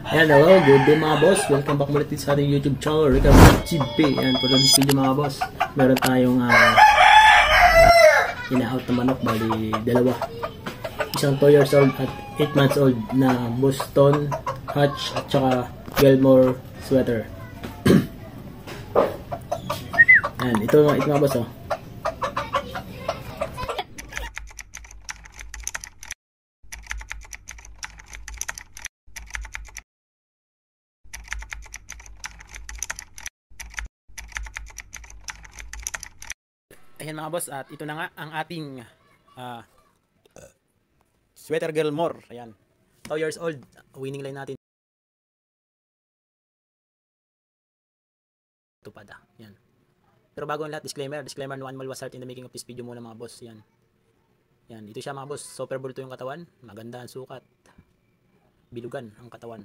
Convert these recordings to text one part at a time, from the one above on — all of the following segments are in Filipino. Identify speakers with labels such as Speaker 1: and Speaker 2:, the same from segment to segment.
Speaker 1: Hello, good day mga boss. Welcome back ulit sa ating YouTube channel, Rica GB. And for this video mga boss, meron tayong ina-out na manok, bali dalawa. Isang 2 years old at 8 months old na Boston Hatch at saka Gilmore sweater. And ito mga boss oh. Ayan mga boss, at ito na nga ang ating sweater Gilmore. Ayan, 2 years old, winning line natin. Tupada. Yan. Pero bago ang lahat, disclaimer no animal was hurt in the making of this video muna mga boss. Yan. Yan, ito siya mga boss. Super bulto yung katawan, maganda ang sukat. Bilugan ang katawan.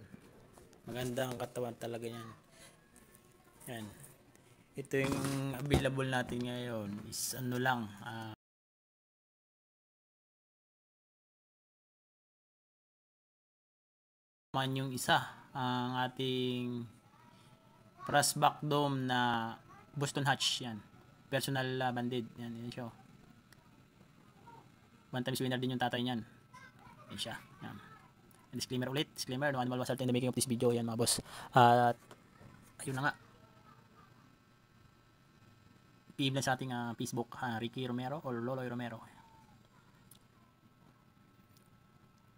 Speaker 1: Maganda ang katawan talaga yan. Yan. Ito yung available natin ngayon is ano lang, man yung isa, ang ating brass back dome na Boston Hatch. Yan, personal banded. Yan, yun siya. One times winner din yung tatay niyan. Yan siya. Yan. Disclaimer ulit, disclaimer, no animal was hurt in the making of this video. Yan mga boss. At ayun na nga, PM lang sa ating Facebook, Ricky Romero or Loloy Romero.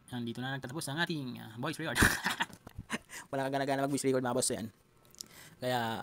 Speaker 1: Yan, dito na nagtatapos ang ating voice record. Wala kang gana-gana mag voice record mga boss yan. Kaya